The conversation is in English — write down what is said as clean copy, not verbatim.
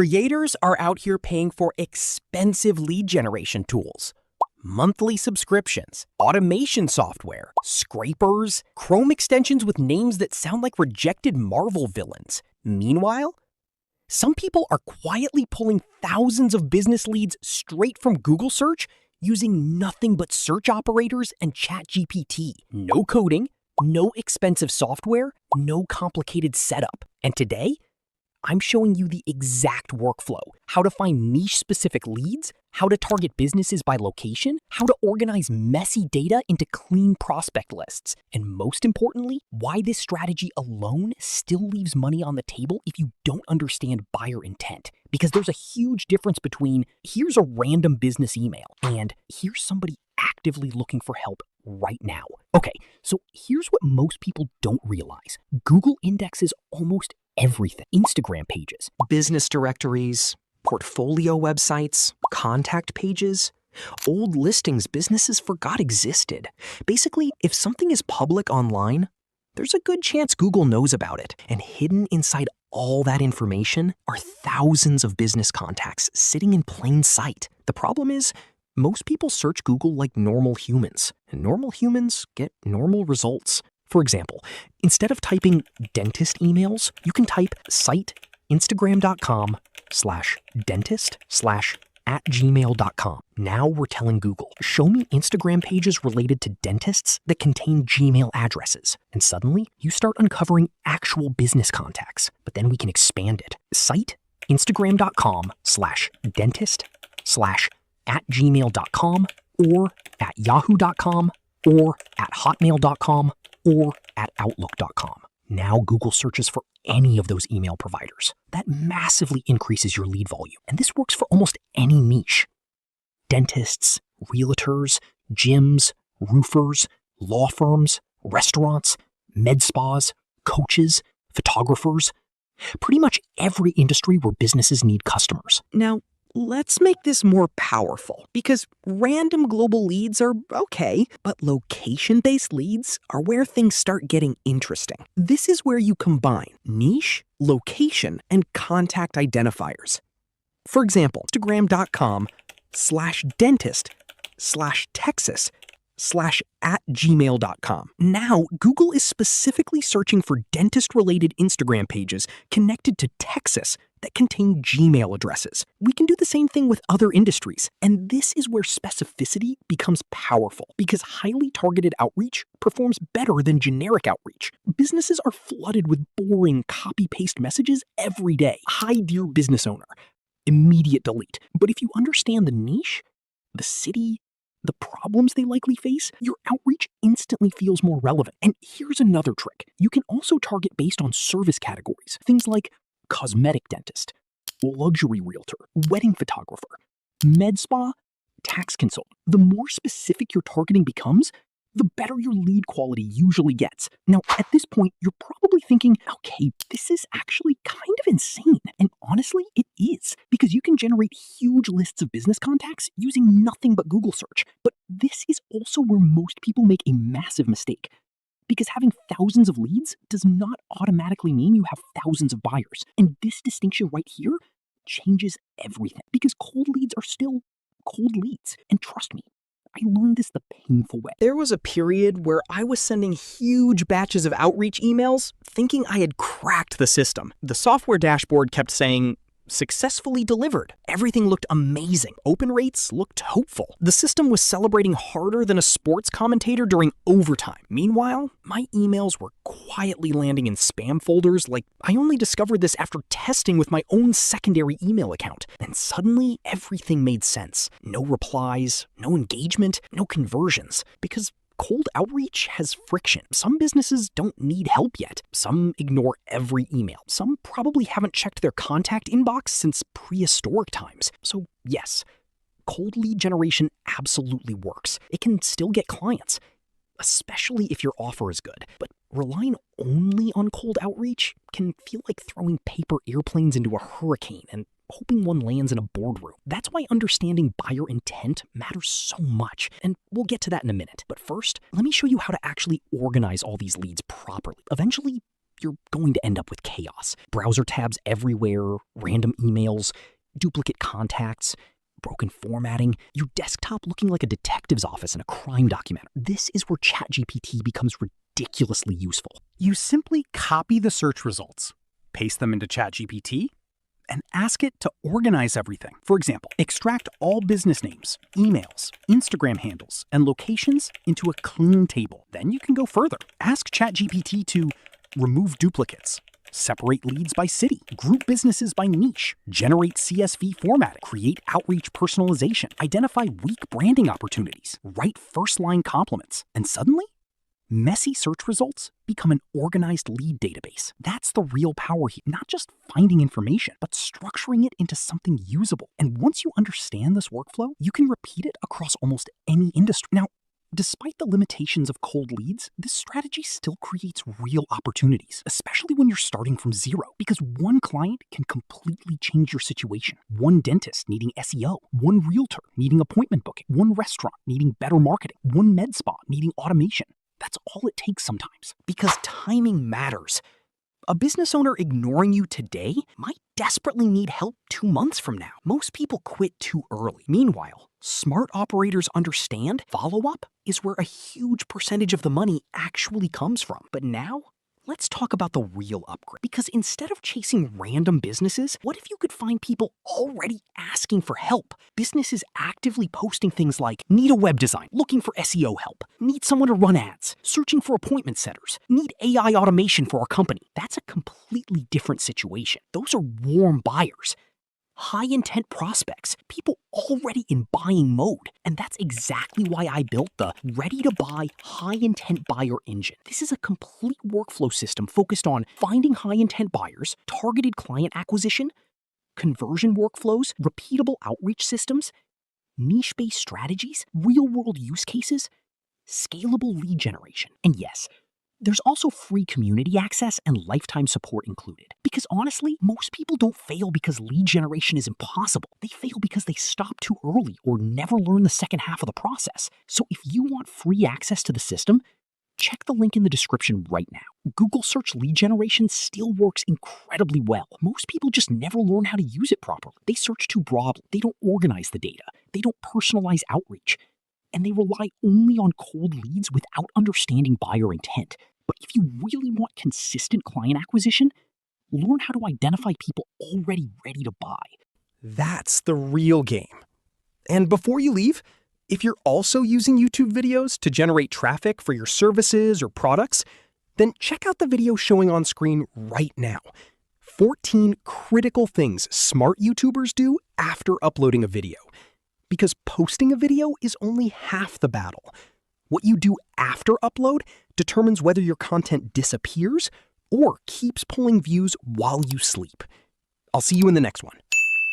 Creators are out here paying for expensive lead generation tools, monthly subscriptions, automation software, scrapers, Chrome extensions with names that sound like rejected Marvel villains. Meanwhile, some people are quietly pulling thousands of business leads straight from Google search using nothing but search operators and ChatGPT. No coding, no expensive software, no complicated setup. And today, I'm showing you the exact workflow, how to find niche-specific leads, how to target businesses by location, how to organize messy data into clean prospect lists, and most importantly, why this strategy alone still leaves money on the table if you don't understand buyer intent. Because there's a huge difference between here's a random business email and here's somebody actively looking for help right now. Okay, so here's what most people don't realize. Google indexes almost everything. Instagram pages, business directories, portfolio websites, contact pages, old listings businesses forgot existed. Basically, if something is public online, there's a good chance Google knows about it. And hidden inside all that information are thousands of business contacts sitting in plain sight. The problem is, most people search Google like normal humans, and normal humans get normal results. For example, instead of typing dentist emails, you can type site instagram.com/dentist/@gmail.com. Now we're telling Google, show me Instagram pages related to dentists that contain Gmail addresses. And suddenly, you start uncovering actual business contacts. But then we can expand it. Site instagram.com/dentist/@gmail.com or at yahoo.com or at hotmail.com or at outlook.com. Now Google searches for any of those email providers. That massively increases your lead volume. And this works for almost any niche. Dentists, realtors, gyms, roofers, law firms, restaurants, med spas, coaches, photographers. Pretty much every industry where businesses need customers. Now, let's make this more powerful, because random global leads are okay, but location-based leads are where things start getting interesting. This is where you combine niche, location, and contact identifiers. For example, Instagram.com/dentist/Texas/@gmail.com. Now, Google is specifically searching for dentist-related Instagram pages connected to Texas that contain Gmail addresses. We can do the same thing with other industries. And this is where specificity becomes powerful, because highly targeted outreach performs better than generic outreach. Businesses are flooded with boring copy-paste messages every day. Hi, dear business owner. Immediate delete. But if you understand the niche, the city, the problems they likely face, your outreach instantly feels more relevant. And here's another trick. You can also target based on service categories. Things like cosmetic dentist, luxury realtor, wedding photographer, med spa, tax consultant. The more specific your targeting becomes, the better your lead quality usually gets. Now, at this point, you're probably thinking, okay, this is actually kind of insane. And honestly, it is, because you can generate huge lists of business contacts using nothing but Google search. But this is also where most people make a massive mistake, because having thousands of leads does not automatically mean you have thousands of buyers. And this distinction right here changes everything, because cold leads are still cold leads. And trust me, I learned this the painful way. There was a period where I was sending huge batches of outreach emails thinking I had cracked the system. The software dashboard kept saying, successfully delivered. Everything looked amazing. Open rates looked hopeful. The system was celebrating harder than a sports commentator during overtime. Meanwhile, my emails were quietly landing in spam folders like I only discovered this after testing with my own secondary email account. And suddenly, everything made sense. No replies, no engagement, no conversions. Because cold outreach has friction. Some businesses don't need help yet. Some ignore every email. Some probably haven't checked their contact inbox since prehistoric times. So yes, cold lead generation absolutely works. It can still get clients, especially if your offer is good. But relying only on cold outreach can feel like throwing paper airplanes into a hurricane and hoping one lands in a boardroom. That's why understanding buyer intent matters so much, and we'll get to that in a minute. But first, let me show you how to actually organize all these leads properly. Eventually, you're going to end up with chaos. Browser tabs everywhere, random emails, duplicate contacts, broken formatting, your desktop looking like a detective's office in a crime documentary. This is where ChatGPT becomes ridiculously useful. You simply copy the search results, paste them into ChatGPT, and ask it to organize everything. For example, extract all business names, emails, Instagram handles, and locations into a clean table. Then you can go further. Ask ChatGPT to remove duplicates, separate leads by city, group businesses by niche, generate CSV formatting, create outreach personalization, identify weak branding opportunities, write first-line compliments, and suddenly, messy search results become an organized lead database. That's the real power here, not just finding information, but structuring it into something usable. And once you understand this workflow, you can repeat it across almost any industry. Now, despite the limitations of cold leads, this strategy still creates real opportunities, especially when you're starting from zero, because one client can completely change your situation. One dentist needing SEO, one realtor needing appointment booking, one restaurant needing better marketing, one med spa needing automation. That's all it takes sometimes. Because timing matters. A business owner ignoring you today might desperately need help 2 months from now. Most people quit too early. Meanwhile, smart operators understand follow-up is where a huge percentage of the money actually comes from. But now, let's talk about the real upgrade. Because instead of chasing random businesses, what if you could find people already asking for help? Businesses actively posting things like, need a web design, looking for SEO help, need someone to run ads, searching for appointment setters, need AI automation for our company. That's a completely different situation. Those are warm buyers. High-intent prospects, people already in buying mode. And that's exactly why I built the ready-to-buy high-intent buyer engine. This is a complete workflow system focused on finding high-intent buyers, targeted client acquisition, conversion workflows, repeatable outreach systems, niche-based strategies, real-world use cases, scalable lead generation. And yes, there's also free community access and lifetime support included. Because honestly, most people don't fail because lead generation is impossible. They fail because they stop too early or never learn the second half of the process. So if you want free access to the system, check the link in the description right now. Google search lead generation still works incredibly well. Most people just never learn how to use it properly. They search too broadly. They don't organize the data. They don't personalize outreach. And they rely only on cold leads without understanding buyer intent. But if you really want consistent client acquisition, learn how to identify people already ready to buy. That's the real game. And before you leave, if you're also using YouTube videos to generate traffic for your services or products, then check out the video showing on screen right now. 14 critical things smart YouTubers do after uploading a video. Because posting a video is only half the battle. What you do after upload determines whether your content disappears or keeps pulling views while you sleep. I'll see you in the next one.